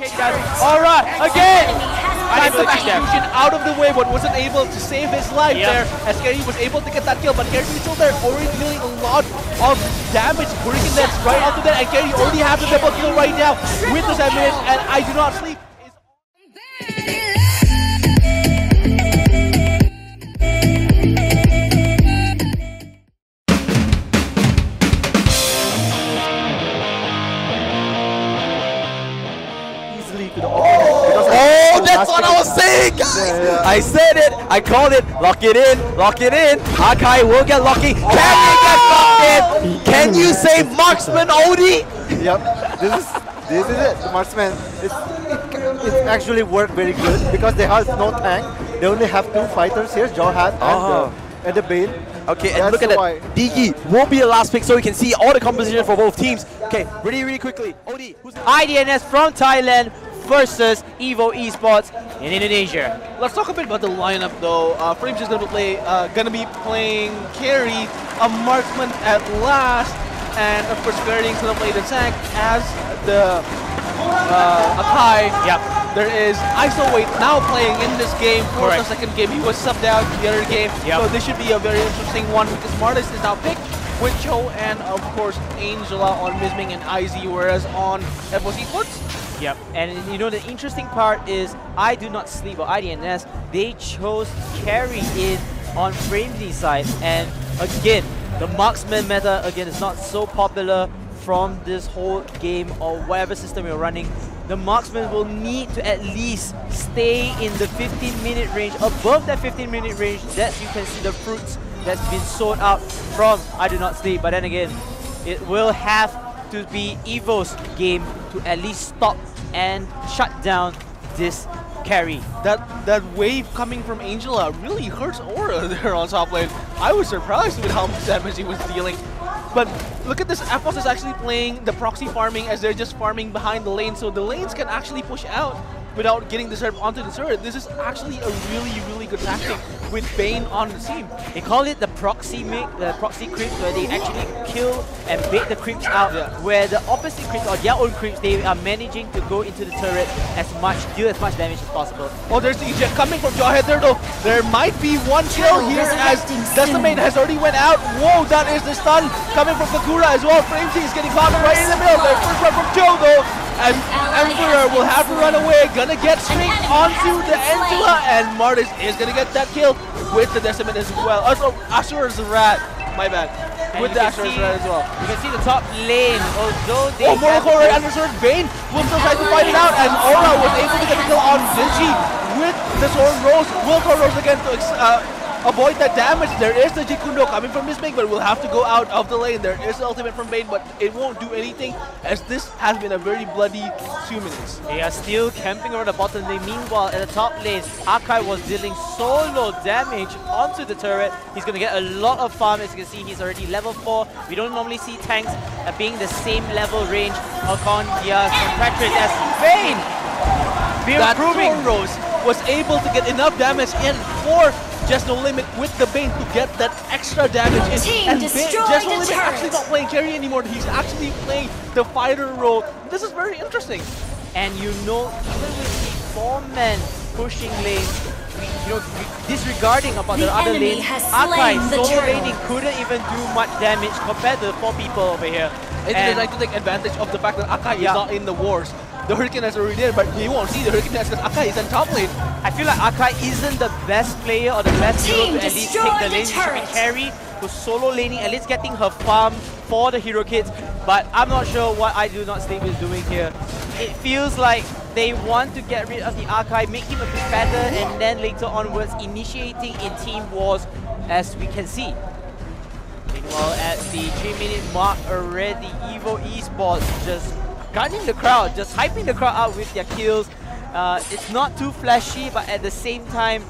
much damage. Aura again! Time of execution out of the way, but wasn't able to save his life there, as Karrie was able to get that kill, but Karrie is still there, already dealing a lot of damage. Hurricane Nets right onto that, and Karrie already has the double kill right now with the 7 minutes, and I Do Not Sleep. Oh, that's what I was saying, guys! I said it, I called it, lock it in, lock it in. Karrie will get lucky. Karrie gets locked in! Can you say Marksman, Odie? Yep, this is it, the Marksman. It actually worked very good because they have no tank. They only have 2 fighters here, Johan and the Bane. Okay, and look at that. Digi won't be the last pick, so we can see all the composition for both teams. Okay, really quickly. Odie, who's IDNS from Thailand versus Evo Esports in Indonesia. Let's talk a bit about the lineup though. Frames is gonna be playing Karrie, a Marksman at last, and of course Guardian's gonna play the tank as the Akai. Yep. There is Isowait now playing in this game for the second game. He was subbed out the other game, so this should be a very interesting one because Martis is now picked with Cho and of course Angela on Mizming and IZ, whereas on Evos Esports. Yep, and you know the interesting part is I Do Not Sleep or IDNS, they chose Karrie in on Framesy side, and again, the Marksman meta again is not so popular from this whole game or whatever system you're running. The Marksman will need to at least stay in the 15-minute range, above that 15-minute range, that you can see the fruits that's been sold out from I Do Not Sleep. But then again, it will have to be Evo's game to at least stop and shut down this Karrie. That wave coming from Angela really hurts Aura there on top lane. I was surprised with how much damage he was dealing. But look at this, Evos is actually playing the proxy farming as they're just farming behind the lane, so the lanes can actually push out without getting disturbed onto the turret. This is actually a really good tactic with Bane on the team. They call it the proxy creeps, where they actually kill and bait the creeps out, where the opposite creeps or their own creeps, they are managing to go into the turret deal as much damage as possible. Oh, there's the eject coming from Jawhead there though. There might be one kill here as Decimate has already went out. Whoa, that is the stun coming from Kakura as well. Framesy is getting caught right in the middle. There's first one from Joe though. And Emperor will have to run away, gonna get straight onto the Angela, and Martis is gonna get that kill with the Decimate as well. Also, Asura's Rat, my bad. And with the Asura's Rat as well. You can see the top lane, although they Morocco right under sword. Bane will still try to fight it out, as Aura was able to get the kill on Zinchi with the Sword Rose. Will Sword Rose again to avoid that damage. There is the Jikundo coming from Mizming, but we'll have to go out of the lane. There is the ultimate from Bane, but it won't do anything as this has been a very bloody 2 minutes. They are still camping around the bottom lane. Meanwhile, at the top lane, Akai was dealing solo damage onto the turret. He's going to get a lot of farm. As you can see, he's already level 4. We don't normally see tanks being the same level range on their compatriots as Bane. That Sword Rose was able to get enough damage in for Just No Limit with the Bane to get that extra damage in. And Just No Limit actually not playing Karrie anymore. He's actually playing the fighter role. This is very interesting. And you know, even with the 4-man pushing lane, disregarding about the other lane, Akai solo laning couldn't even do much damage compared to the 4 people over here. And they like to take advantage of the fact that Akai is not in the wars. The Hurricane is already there, but you won't see the Hurricane because Akai is in top lane. I feel like Akai isn't the best player or the best hero to at least take the lane. It should be Karrie who's solo laning, at least getting her farm for the hero kits. But I'm not sure what I Do Not Sleep is doing here. It feels like they want to get rid of the Akai, make him a bit better, and then later onwards initiating in team wars, as we can see. Meanwhile, at the 3-minute mark already, Evo Esports just gunning the crowd, just hyping the crowd out with their kills. It's not too flashy, but at the same time,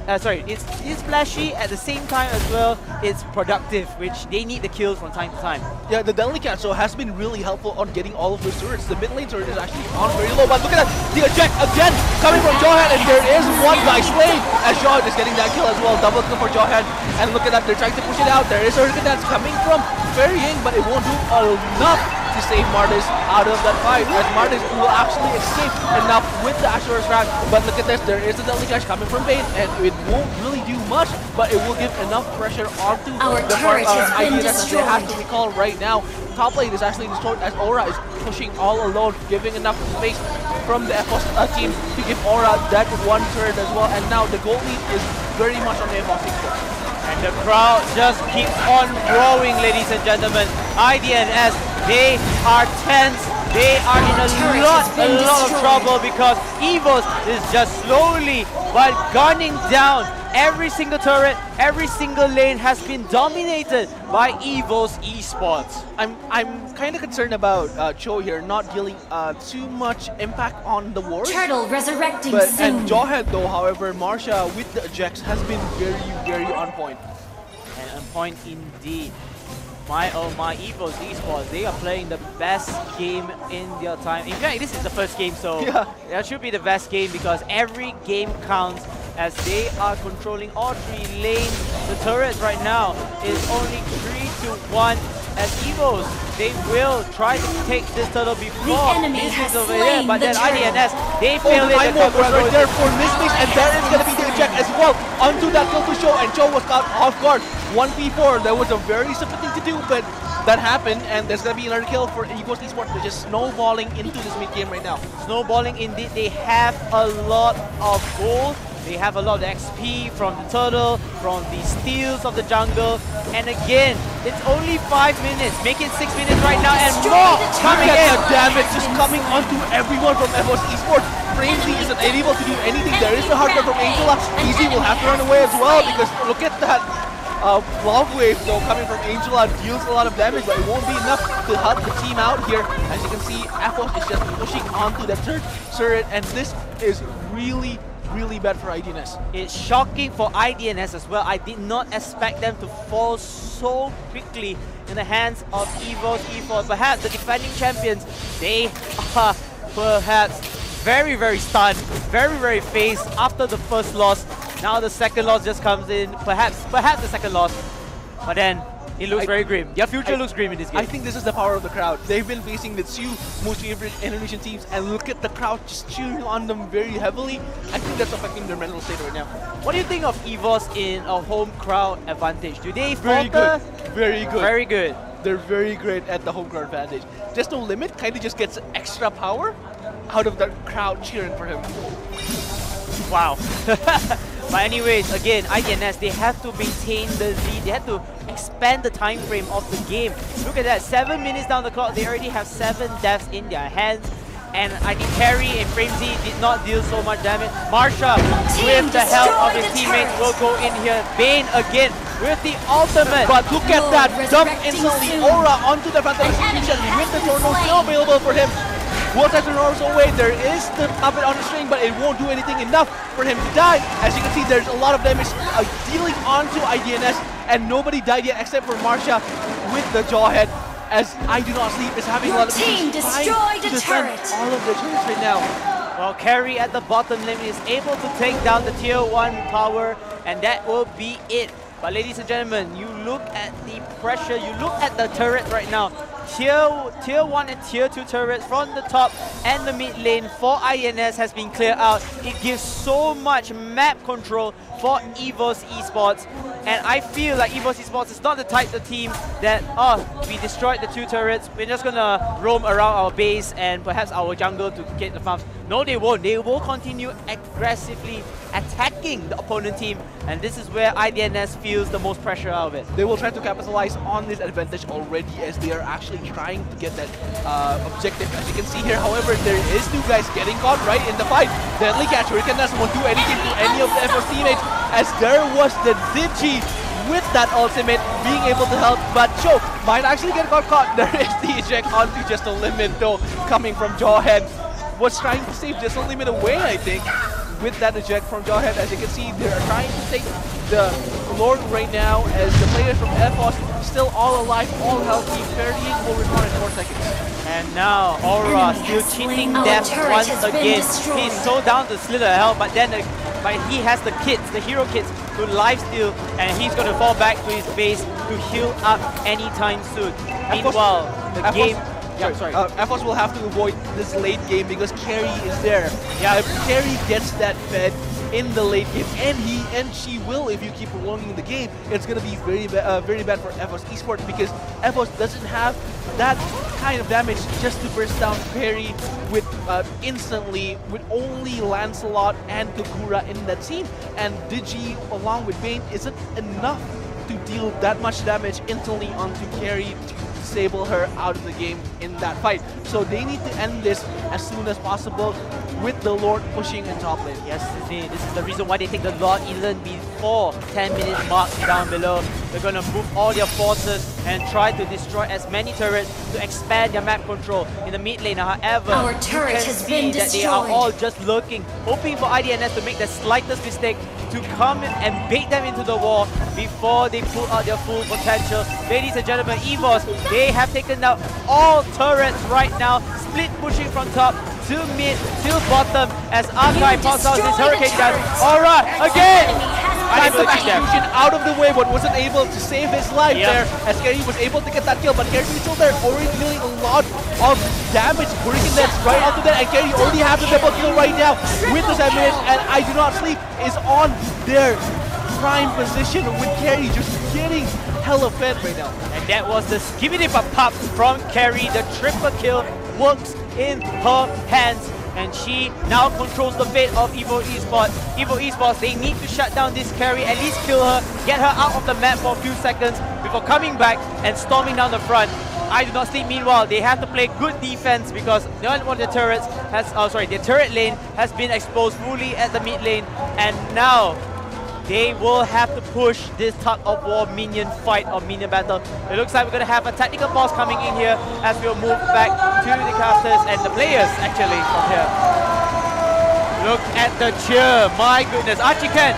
it's flashy at the same time as well. It's productive, which they need the kills from time to time. Yeah, the Deadly Cancel has been really helpful on getting all of those turrets. The mid lane turret is actually on very low, but look at that, the eject again coming from Jawhead, and there is one guy slain as Jawhead is getting that kill as well. Double kill for Jawhead, and look at that, they're trying to push it out. There is a Hurricane that's coming from Ferrying, but it won't do enough to save Martis out of that fight, as Martis will actually escape enough with the Asura's Wrath. But look at this, there is a deadly clash coming from Bane, and it won't really do much, but it will give enough pressure onto the IDNS as they have to recall right now. Top lane is actually destroyed as Aura is pushing all alone, giving enough space from the Evos team to give Aura that one turret as well. And now the gold lead is very much on the Evos team. And the crowd just keeps on growing, ladies and gentlemen. IDNS, they are tense. They are in a lot of trouble because Evos is just slowly but gunning down. Every single turret, every single lane has been dominated by Evos esports. I'm kind of concerned about Cho here not dealing too much impact on the wars. Turtle resurrecting soon. And Jawhead though, however, Marsha with the ejects has been very on point. And on point indeed. My oh my, Evos esports, they are playing the best game in their time. In fact, this is the first game, so that should be the best game because every game counts as they are controlling all three lanes. The turret right now is only 3-1 as Evos. They will try to take this turtle before this is over here, but then IDNS, they fail it. Right there for Mystics, and there is going to be the eject as well onto that kill to Show, and Cho was caught off guard. 1v4, that was a very simple thing to do, but that happened, and there's going to be another kill for Evos esports, which is snowballing into this mid-game right now. Snowballing indeed, they have a lot of gold. They have a lot of XP from the turtle, from the steals of the jungle. And again, it's only 5 minutes. Make it 6 minutes right now and more coming in. The damage just coming onto everyone from Evos esports. Frenzy isn't able to do anything. There is the hardware from Angela. Easy will have to run away as well because look at that. Love Wave though coming from Angela deals a lot of damage, but it won't be enough to help the team out here. As you can see, Evos is just pushing onto the third turret, and this is really bad for IDNS. It's shocking for IDNS as well. I did not expect them to fall so quickly in the hands of Evos esports. Perhaps the defending champions, they are perhaps very stunned, very phased after the first loss. Now the second loss just comes in, perhaps the second loss, but then it looks very grim. Their future looks grim in this game. I think this is the power of the crowd. They've been facing the two most favorite Indonesian teams, and look at the crowd just cheering on them very heavily. I think that's affecting their mental state right now. What do you think of Evos in a home crowd advantage? Do they falter? Very good. Very good. They're very great at the home crowd advantage. Just No Limit kind of just gets extra power out of the crowd cheering for him. Wow. But anyways, again, IDNS, they have to maintain the lead. They have to expand the time frame of the game. Look at that, 7 minutes down the clock, they already have 7 deaths in their hands. And I think Karrie and Frenzy did not deal so much damage. Marsha, with the help of his teammates, will go in here. Bane again with the ultimate. But look at that, dump instantly Aura onto the Phantom Execution with the tornado still available for him. Will take the Roars away. There is the puppet on the string, but it won't do anything enough for him to die. As you can see, there's a lot of damage dealing onto IDNS, and nobody died yet except for Marsha with the Jawhead. As I Do Not Sleep is having a lot of team destroyed a turret. All of the turrets right now. Well, Karrie at the bottom lane is able to take down the tier 1 tower, and that will be it. But ladies and gentlemen, you look at the pressure, you look at the turret right now. Tier 1 and Tier 2 turrets from the top and the mid lane for IDNS has been cleared out. It gives so much map control for Evos esports. And I feel like Evos esports is not the type of team that, oh, we destroyed the 2 turrets, we're just gonna roam around our base and perhaps our jungle to get the farms. No, they won't. They will continue aggressively attacking the opponent team, and this is where IDNS feels the most pressure out of it. They will try to capitalize on this advantage already as they are actually trying to get that objective. As you can see here, however, there is 2 guys getting caught right in the fight. Deadly Catch Hurricane won't do anything to any of the Evos teammates, as there was the Digi with that ultimate being able to help, but Cho might actually get caught. There is the eject onto Just No Limit though, coming from Jawhead. Was trying to save Just No Limit away, I think, with that eject from Jawhead. As you can see, they're trying to take the Lord right now, as the players from Evos still all alive, all healthy. Karrie will respond in 4 seconds. And now Aura still cheating death once again. He's so down to slither health, but then he has the kits, the hero kits, to lifesteal, and he's going to fall back to his base to heal up anytime soon. Meanwhile, the game Yeah, sorry. Evos will have to avoid this late game because Karrie is there. Yeah, if Karrie gets that fed in the late game, and she will if you keep prolonging the game, it's gonna be very bad for Evos Esports because Evos doesn't have that kind of damage just to burst down Karrie with instantly with only Lancelot and Kagura in that team, and Digi along with Bane isn't enough to deal that much damage instantly onto Karrie to disable her out of the game in that fight. So they need to end this as soon as possible with the Lord pushing in top lane. Yes, this is the reason why they take the Lord even before 10-minute mark down below. They're going to move all their forces and try to destroy as many turrets to expand their map control in the mid lane. However, Our turret has been that they are all just lurking, hoping for IDNS to make the slightest mistake to come in and bait them into the wall before they pull out their full potential. Ladies and gentlemen, Evos, they have taken out all turrets right now, split pushing from top to mid to bottom as Archive pops out his Hurricane Dance. Aura again! Time to execution out of the way, but wasn't able to save his life there as Karrie was able to get that kill, but Karrie still there, already dealing a lot of damage. Hurricane Dance right onto that, and Karrie already has the double kill right now with the 7 minutes, and I Do Not Sleep is on their prime position with Karrie just getting hella fed right now. And that was the skibbity pop from Karrie. The triple kill works in her hands, and she now controls the fate of Evo Esports. Evo Esports, they need to shut down this Karrie, at least kill her, get her out of the map for a few seconds before coming back and storming down the front. I Do Not Sleep, meanwhile, they have to play good defense because one of the turrets has, the turret lane has been exposed fully at the mid lane, and now they will have to push this tug of war minion fight or minion battle. It looks like we're going to have a technical pause coming in here as we'll move back to the casters and the players actually from here. Look at the cheer, my goodness. Archican,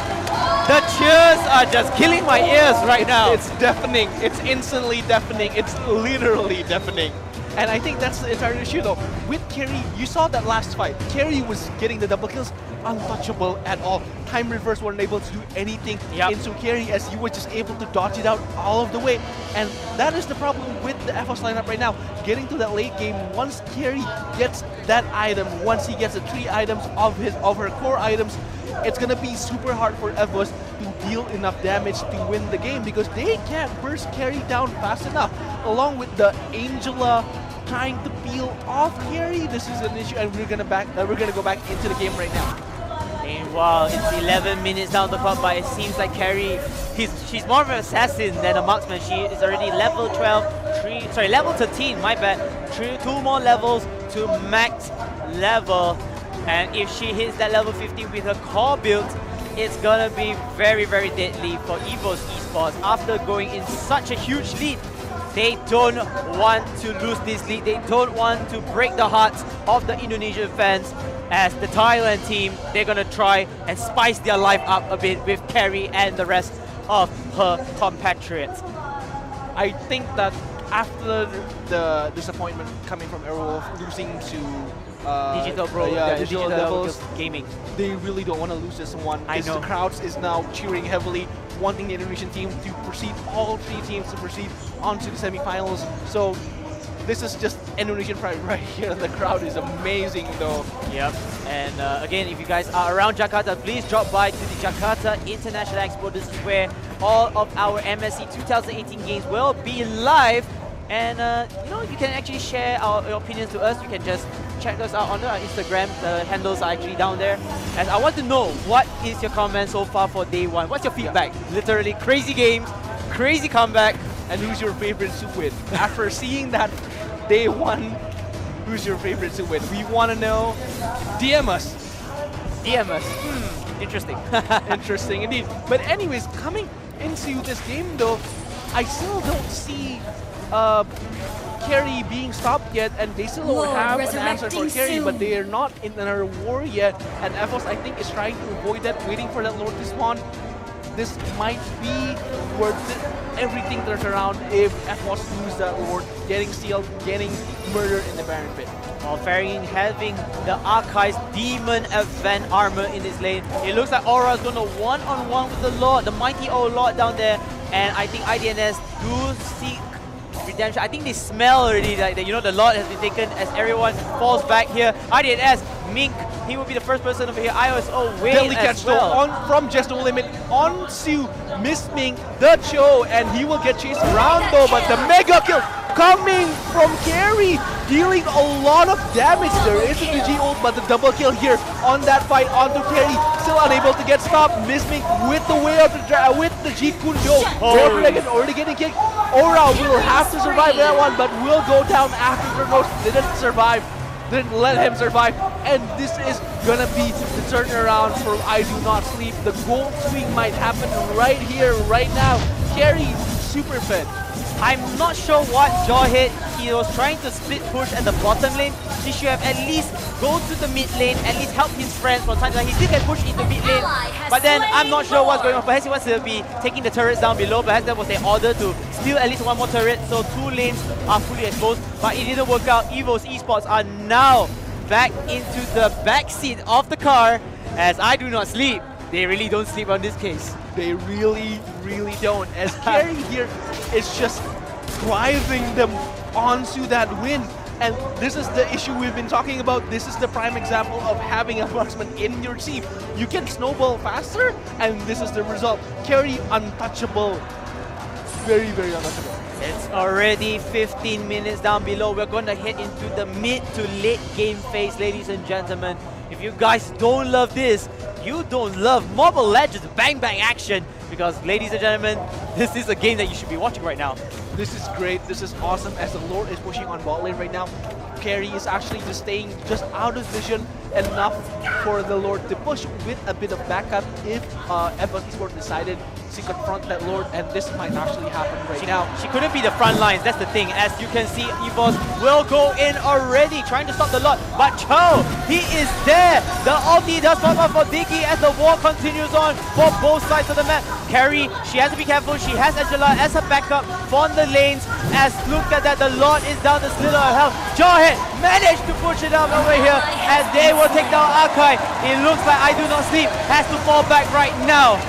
the cheers are just killing my ears right now. It's deafening, it's instantly deafening, it's literally deafening. And I think that's the entire issue though. With Karrie, you saw that last fight. Karrie was getting the double kills, untouchable at all. Time Reverse weren't able to do anything into Karrie as you were just able to dodge it out all of the way. And that is the problem with the Evos lineup right now. Getting to that late game, once Karrie gets that item, once he gets the 3 items of her core items, it's gonna be super hard for Evos to deal enough damage to win the game because they can't burst Karrie down fast enough. Along with the Angela trying to peel off Karrie, this is an issue, and we're gonna go back into the game right now. Meanwhile, it's 11 minutes down the clock, but it seems like Karrie, she's more of an assassin than a marksman. She is already level 12, level 13, my bad. 2 more levels to max level, and if she hits that level 15 with her core build, it's gonna be very, very deadly for Evos Esports. After going in such a huge lead, they don't want to lose this lead. They don't want to break the hearts of the Indonesian fans. As the Thailand team, they're gonna try and spice their life up a bit with Karrie and the rest of her compatriots. I think that after the disappointment coming from Aerowolf losing to Digital Pro, Digital Devils Gaming, they really don't want to lose this one. I know. The crowds is now cheering heavily, wanting the Indonesian team to proceed, all 3 teams to proceed onto the semifinals. So this is just Indonesian pride right here. The crowd is amazing though. Yep, and again, if you guys are around Jakarta, please drop by to the Jakarta International Expo. This is where all of our MSC 2018 games will be live. And you know, you can actually share your opinions to us. You can just check us out on our Instagram. The handles are actually down there. And I want to know, what is your comment so far for day 1? What's your feedback? Literally crazy games, crazy comeback. And who's your favorite to win? After seeing that day 1, who's your favorite to win? We want to know. DM us. DM us. Interesting. Interesting indeed. But anyways, coming into this game though, I still don't see Karrie being stopped yet, and they still don't have an answer for Karrie, but they are not in a war yet, and Evos, I think, is trying to avoid that, waiting for that Lord to spawn. This might be worth it, everything turns around if Evos lose that Lord, getting sealed, getting murdered in the Baron Pit. While Varian having the Archive's Demon Event armor in his lane, it looks like Aura's gonna one-on-one with the Lord, the mighty old Lord down there, and I think IDNS do seek redemption. I think they smell already that you know the Lord has been taken as everyone falls back here. IDNS, Mink, he will be the first person over here. ISO wait Deadly as catch well. though from Just No Limit onto Miss Ming, the Cho, and he will get chased around though, but the mega kill coming from Karrie, dealing a lot of damage. There isn't the G ult, but the double kill here on that fight onto Karrie, still unable to get stopped. Miss Ming with the way of the G Kundo. Bear Dragon already getting kicked. Aura will have to survive that one, but will go down after the roast. Didn't survive. Didn't let him survive, and this is gonna be the turnaround for I Do Not Sleep. The gold swing might happen right here, right now. Karrie super fed. I'm not sure what Jawhead, he was trying to split push at the bottom lane. He should have at least go to the mid lane, at least help his friends from time to time. He did get pushed into mid lane, but then I'm not sure what's going on. Perhaps he wants to be taking the turrets down below. Perhaps that was their order to steal at least one more turret, so 2 lanes are fully exposed, but it didn't work out. Evos Esports are now back into the back seat of the car as I Do Not Sleep. They really don't sleep on this case. They really, really don't. As Karrie here is just driving them onto that win. And this is the issue we've been talking about. This is the prime example of having a Marksman in your team. You can snowball faster, and this is the result. Karrie untouchable. Very, very untouchable. It's already 15 minutes down below. We're going to head into the mid to late game phase, ladies and gentlemen. If you guys don't love this, you don't love Mobile Legends bang bang action, because ladies and gentlemen, this is a game that you should be watching right now. This is great. This is awesome as the Lord is pushing on bot lane right now. Karrie is actually just staying just out of vision enough for the Lord to push with a bit of backup if Evos Esports decided to confront that Lord, and this might actually happen right now. She couldn't be the front lines, that's the thing. As you can see, Evos will go in already, trying to stop the Lord. But Cho, he is there. The ulti does pop up for Dicky as the war continues on for both sides of the map. Karrie, she has to be careful. She has Angela as a backup for the lanes. As look at that, the Lord is down to slither of health. Jawhead managed to push it up over here, and they will take down Archive. It looks like I Do Not Sleep has to fall back right now.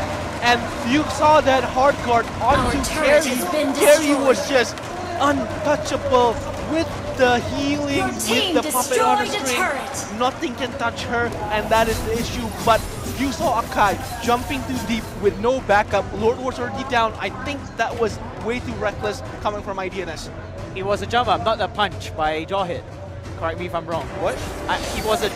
And you saw that hard guard onto Karrie. Karrie was just untouchable with the healing, with the puppet on her screen. Nothing can touch her, and that is the issue. But you saw Akai jumping too deep with no backup. Lord was already down. I think that was way too reckless coming from IDNS. It was a jump up, not a punch by Jawhead. Correct me if I'm wrong. What? It was a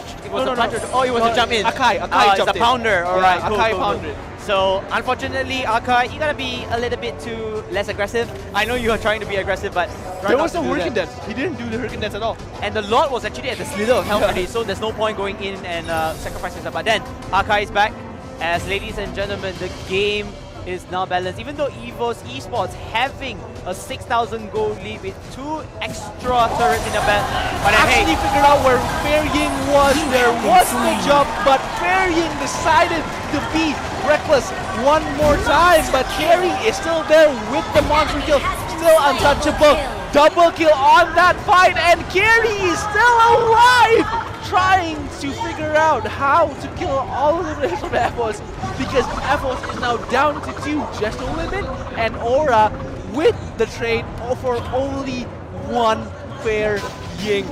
punch. Oh, it was a jump in. Akai It's jumped a pounder. All right, cool, Akai cool, pounded. So unfortunately, Akai, you gotta be a little bit too less aggressive. I know you are trying to be aggressive, but There was a hurricane dance. He didn't do the hurricane dance at all. And the Lord was actually at the slither of health already, so there's no point going in and sacrificing stuff. But then Akai is back. As ladies and gentlemen, the game is now balanced. Even though Evos Esports having a 6,000 gold lead with 2 extra turrets in the back, but Actually figured out where Fair Ying was. There was the jump, but Fair Ying decided to be reckless one more time. But Karrie is still there with the monster kill, still untouchable. Double kill on that fight, and Karrie is still alive, trying to figure out how to kill all of the rest of Evos, because Evos is now down to 2, Just No Limit and Aura with the trade for only 1 Fair Ying.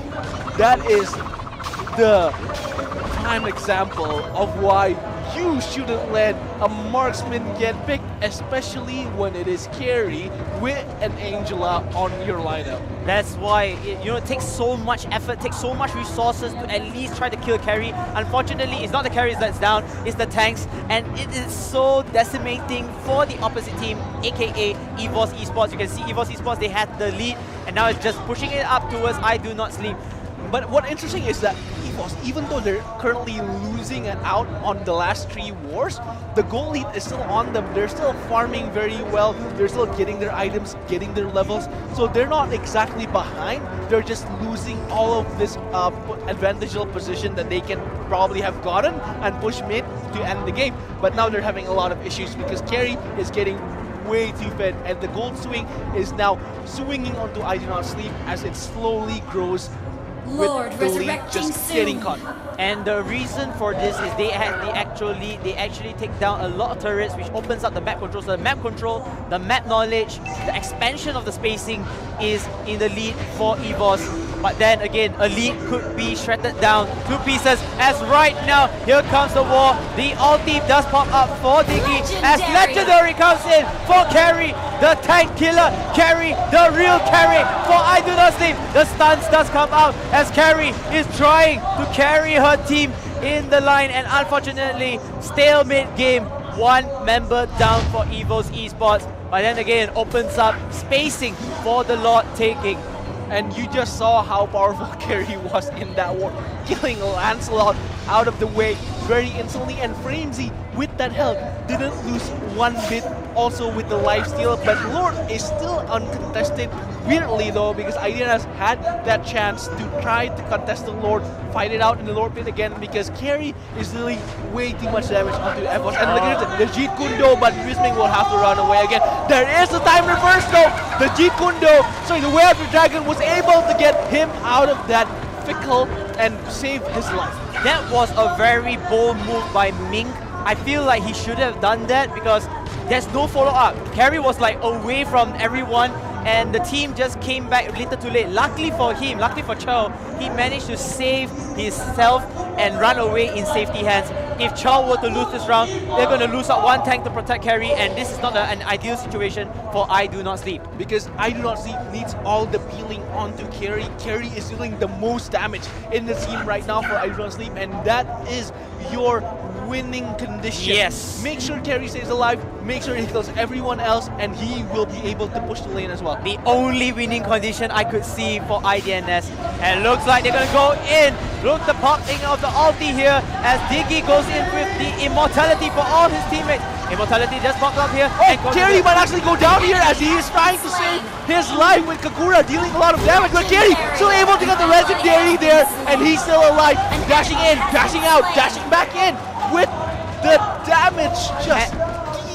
That is the prime example of why you shouldn't let a marksman get picked, especially when it is Karrie with an Angela on your lineup. that's why it takes so much effort, takes so much resources to at least try to kill Karrie. Unfortunately, it's not the carries that's down, it's the tanks, and it is so decimating for the opposite team, aka Evos Esports. You can see Evos Esports, they had the lead, and now it's just pushing it up towards I Do Not Sleep. But what interesting is that Evos, even though they're currently losing it out on the last 3 wars, the goal lead is still on them. They're still farming very well. They're still getting their items, getting their levels. So they're not exactly behind. They're just losing all of this advantageous position that they can probably have gotten and push mid to end the game. But now they're having a lot of issues because Karrie is getting way too fed, and the gold swing is now swinging onto I Do Not Sleep as it slowly grows Lord with the lead resurrecting just getting soon. caught. And the reason for this is they actually take down a lot of turrets, which opens up the map control. So the map control, the map knowledge, the expansion of the spacing is in the lead for Evos. But then again, Elite could be shredded down 2 pieces. As right now, here comes the war. The ulti does pop up for Diggy as Legendary comes in for Karrie, the tank killer. Karrie, the real Karrie for I Do Not Sleep. The stuns does come out as Karrie is trying to carry her team in the line, and unfortunately, stalemate game. 1 member down for Evos Esports. But then again, opens up spacing for the Lord taking. And you just saw how powerful Karrie was in that war, killing Lancelot out of the way very instantly, and Framesy with that health didn't lose 1 bit also with the lifesteal, but Lord is still uncontested. Weirdly though, because IDNS had that chance to try to contest the Lord, fight it out in the Lord pit again, because Karrie is dealing way too much damage onto Evos. And look at it, the Jeet Kundo, but Wisming will have to run away again. There is a time reverse though. The Jeet Kundo, sorry, the Way of the Dragon was able to get him out of that fickle and save his life. That was a very bold move by Ming. I feel like he should have done that because there's no follow-up. Karrie was like away from everyone, and the team just came back a little too late. Luckily for him, luckily for Chow, he managed to save himself and run away in safety hands. If Chow were to lose this round, they're going to lose out 1 tank to protect Karrie, and this is not an ideal situation for I Do Not Sleep. Because I Do Not Sleep needs all the peeling onto Karrie. Karrie is dealing the most damage in the team right now for I Do Not Sleep, and that is your winning condition. Yes. Make sure Karrie stays alive, make sure he kills everyone else, and he will be able to push the lane as well. The only winning condition I could see for IDNS. And looks like they're gonna go in. Look, the popping of the ulti here as Diggy goes in with the immortality for all his teammates. Immortality just popped up here. Oh, Karrie might actually go down here as he is trying to save his life with Kakura dealing a lot of damage. But Karrie still able to get the legendary there, and he's still alive. Dashing in, dashing out, dashing back in with the damage just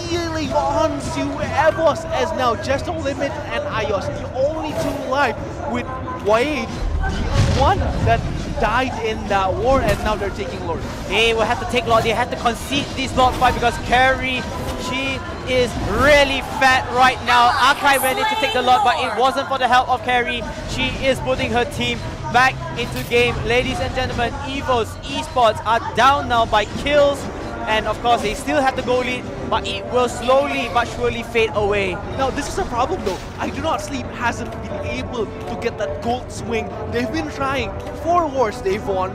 dealing on to Evos, as now Just No Limit and Ios, the only 2 alive, with Wade, the one that died in that war, and now they're taking Lord. They will have to take Lord. They have to concede this Lord fight because Karrie, she is really fat right now. Archive managed to take the Lord, but it wasn't for the help of Karrie. She is putting her team back into game. Ladies and gentlemen, Evos Esports are down now by kills, and of course they still have the goal lead, but it will slowly but surely fade away. Now this is a problem though. I Do Not Sleep hasn't been able to get that gold swing. They've been trying. 4 wars they've won,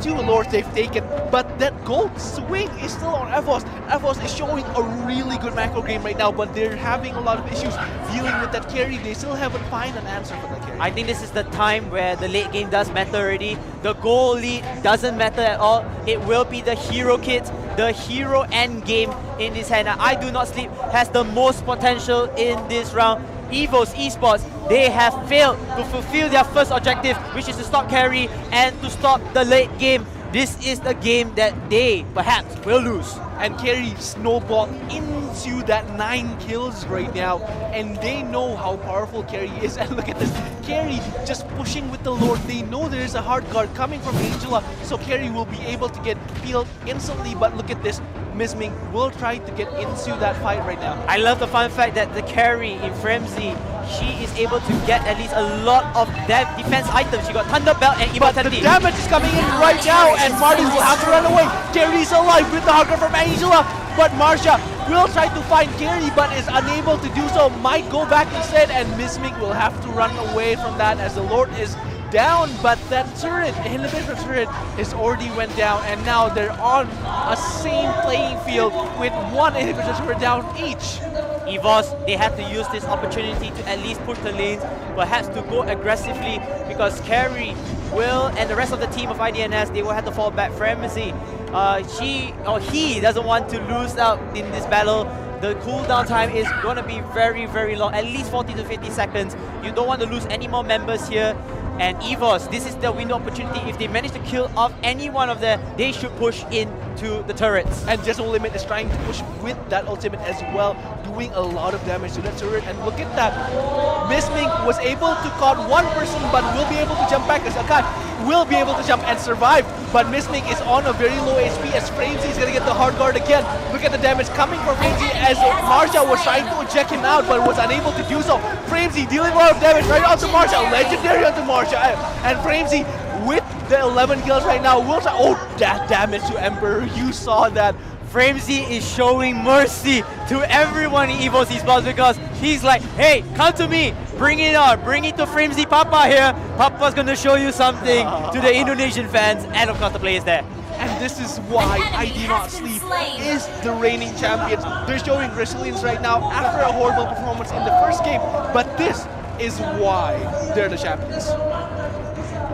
2 lords they've taken, but that gold swing is still on Evos. Evos is showing a really good macro game right now, but they're having a lot of issues dealing with that Karrie. They still haven't found an answer for that Karrie. I think this is the time where the late game does matter already. The goal lead doesn't matter at all. It will be the hero kit, the hero end game in this hand. Now, I Do Not Sleep has the most potential in this round. Evos Esports, they have failed to fulfill their first objective, which is to stop Karrie and to stop the late game. This is the game that they perhaps will lose. And Karrie snowballed into that 9 kills right now, and they know how powerful Karrie is. And look at this, Karrie just pushing with the Lord. They know there is a hard guard coming from Angela, so Karrie will be able to get peeled instantly. But look at this, Miss Ming will try to get into that fight right now. I love the fun fact that the Karrie in Frenzy, she is able to get at least a lot of that defense items. She got Thunder Belt and But the Immortality. damage is coming in right now, and Marty will have to run away. Karrie's alive with the hugger from Angela, but Marsha will try to find Karrie, but is unable to do so. Might go back instead, and Miss Ming will have to run away from that as the Lord is down. But that turret, inhibitor turret, is already went down, and now they're on a same playing field with 1 inhibitor turret down each. Evos, they have to use this opportunity to at least push the lanes, perhaps to go aggressively, because Karrie will, and the rest of the team of IDNS, they will have to fall back. Frenzy, he doesn't want to lose out in this battle. The cooldown time is going to be very, very long, at least 40 to 50 seconds. You don't want to lose any more members here. And Evos, this is the window opportunity. If they manage to kill off any one of them, they should push into the turrets. And Just No Limit is trying to push with that ultimate as well, doing a lot of damage to that turret. And look at that. Mistmink was able to caught one person, but will be able to jump back as Akai will be able to jump and survive. But Mistmink is on a very low HP as Framesy is going to get the hard guard again. Look at the damage coming from Framesy as Marsha was trying to eject him out, but was unable to do so. Framesy dealing a lot of damage right onto Marsha, legendary onto Marsha, and Framesy with the 11 kills right now will try. Oh, that damage to Emperor, you saw that. Framesy is showing mercy to everyone in Evos esports because he's like, hey, come to me, bring it on, bring it to Framesy Papa here. Papa's gonna show you something to the Indonesian fans and of course the players there. And this is why I Do Not Sleep is the reigning champions. They're showing resilience right now after a horrible performance in the first game, but this is why they're the champions.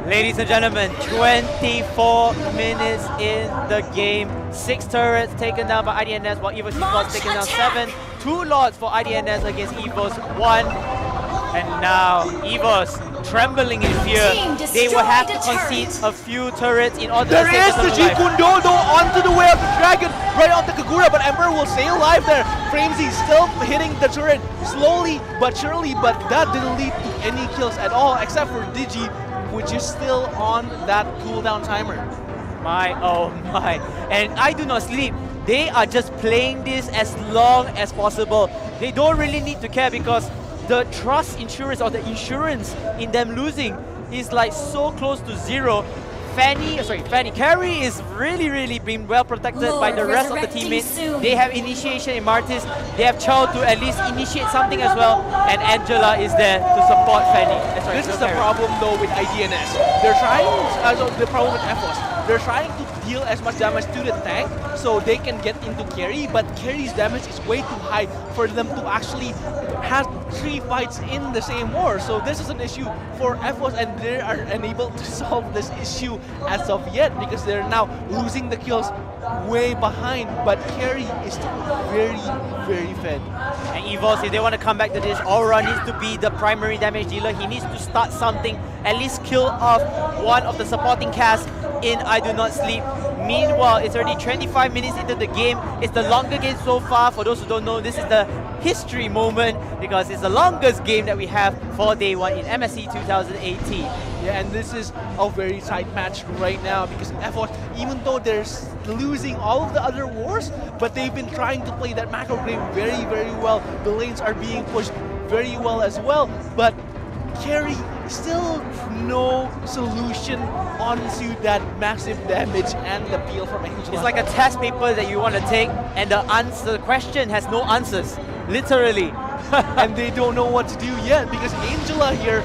Ladies and gentlemen, 24 minutes in the game. 6 turrets taken down by IDNS while Evos esports taken down 7. 2 lords for IDNS against Evos 1. And now Evos trembling in fear. They will have to concede a few turrets in order to There is the G Kundo though onto the way of the dragon, right onto Kagura, but Emperor will stay alive there. Framesy still hitting the turret slowly but surely, but that didn't lead to any kills at all except for Digi, which is still on that cooldown timer. My, oh my. And I Do Not Sleep, they are just playing this as long as possible. They don't really need to care because the trust insurance or the insurance in them losing is like so close to zero. Karrie is really being well protected by the rest of the teammates. They have initiation in Martis. They have Chow to at least initiate something as well. And Angela is there to support Fanny. This is the problem though with IDNS. They're trying, the problem with Evos. They're trying to deal as much damage to the tank so they can get into Karrie, but Karrie's damage is way too high for them to actually have 3 fights in the same war. So this is an issue for Evos and they are unable to solve this issue as of yet because they're now losing the kills way behind, but Karrie is still very fed. And Evos, if they want to come back to this, Aura needs to be the primary damage dealer. He needs to start something, at least kill off one of the supporting cast in I Do Not Sleep. Meanwhile, it's already 25 minutes into the game. It's the longer game so far. For those who don't know, this is the history moment because it's the longest game that we have for day 1 in MSC 2018. Yeah, and this is a very tight match right now because Evos, even though they're losing all of the other wars, but they've been trying to play that macro game very well. The lanes are being pushed very well as well, but Karrie still no solution onto that massive damage and the peel from Angela. It's like a test paper that you want to take and the question has no answers, literally. And they don't know what to do yet because Angela here,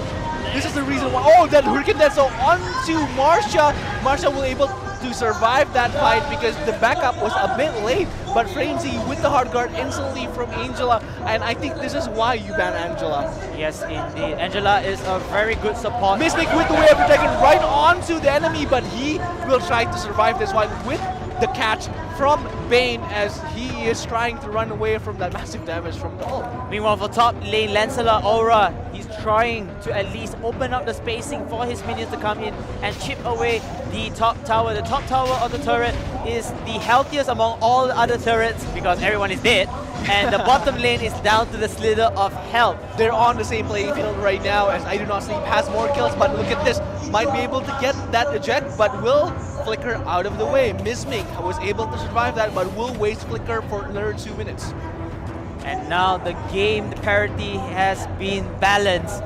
this is the reason why, oh, that Hurricane Death, so onto Marsha. Marsha will able to survive that fight because the backup was a bit late, but Framesy with the hard guard instantly from Angela, and I think this is why you ban Angela. Yes, indeed. Angela is a very good support. Mistmink with the way of protection right onto the enemy, but he will try to survive this one with the catch from Bane as he is trying to run away from that massive damage from the ult. Meanwhile, for top lane, Lancelot Aura, he's trying to at least open up the spacing for his minions to come in and chip away the top tower. The top tower of the turret is the healthiest among all the other turrets because everyone is dead. And the bottom lane is down to the slither of health. They're on the same playing field right now as I Do Not Sleep has more kills, but look at this. Might be able to get that eject, but will flicker out of the way. Mistmink was able to survive that, but will waste flicker for another 2 minutes. And now the game, the parity has been balanced.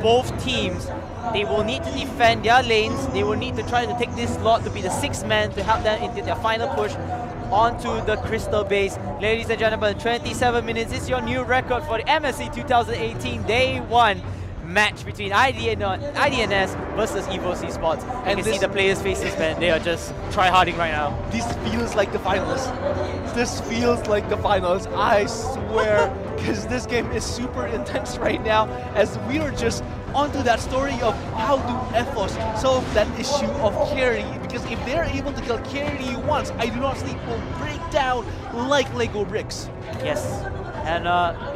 Both teams, they will need to defend their lanes. They will need to try to take this slot to be the 6th man to help them into their final push onto the Crystal base. Ladies and gentlemen, 27 minutes is your new record for the MSC 2018 Day 1 match between IDNS versus Evos esports. And you can see the players' faces, man. They are just try-harding right now. This feels like the finals. This feels like the finals, I swear. Because this game is super intense right now as we are just onto that story of how do Evos solve that issue of Karrie. Because if they're able to kill Karrie once, I Do Not Sleep will break down like Lego bricks. Yes. And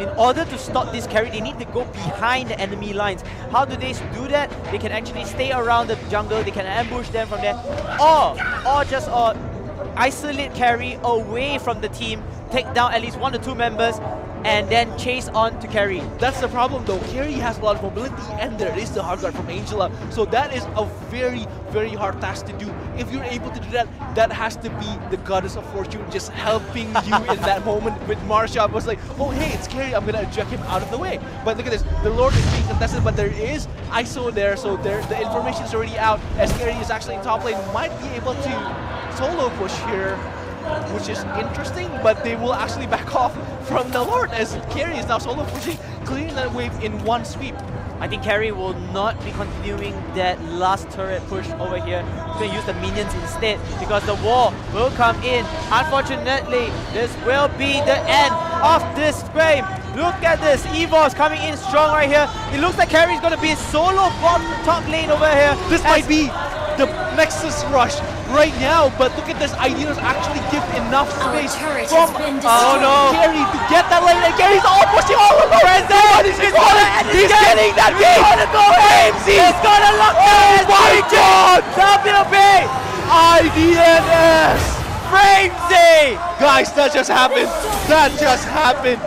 in order to stop this Karrie, they need to go behind the enemy lines. How do they do that? They can actually stay around the jungle, they can ambush them from there, or just isolate Karrie away from the team, take down at least 1 or 2 members, and then chase on to Karrie. That's the problem though. Karrie has a lot of mobility, and there is the hard guard from Angela. So that is a very, very hard task to do. If you're able to do that, that has to be the goddess of fortune just helping you in that moment. With Marsha was like, oh hey, it's Karrie, I'm gonna eject him out of the way. But look at this, the Lord is being contested, but there is ISO there, so the information is already out, as Karrie is actually in top lane, might be able to solo push here, which is interesting, but they will actually back off from the Lord as Karrie is now solo pushing, clearing that wave in one sweep. I think Karrie will not be continuing that last turret push over here. He's going to use the minions instead because the wall will come in. Unfortunately, this will be the end of this frame. Look at this, Evos coming in strong right here. It looks like Karrie's going to be solo bot top lane over here. This might be the Nexus rush right now, but look at this, IDNS actually give enough space from Karrie to get that lane, and Karrie's all pushing all alone. He's getting that beat! He's gonna lock that! Oh my god! WB! IDNS! Frenzy! Guys, that just happened! That just happened!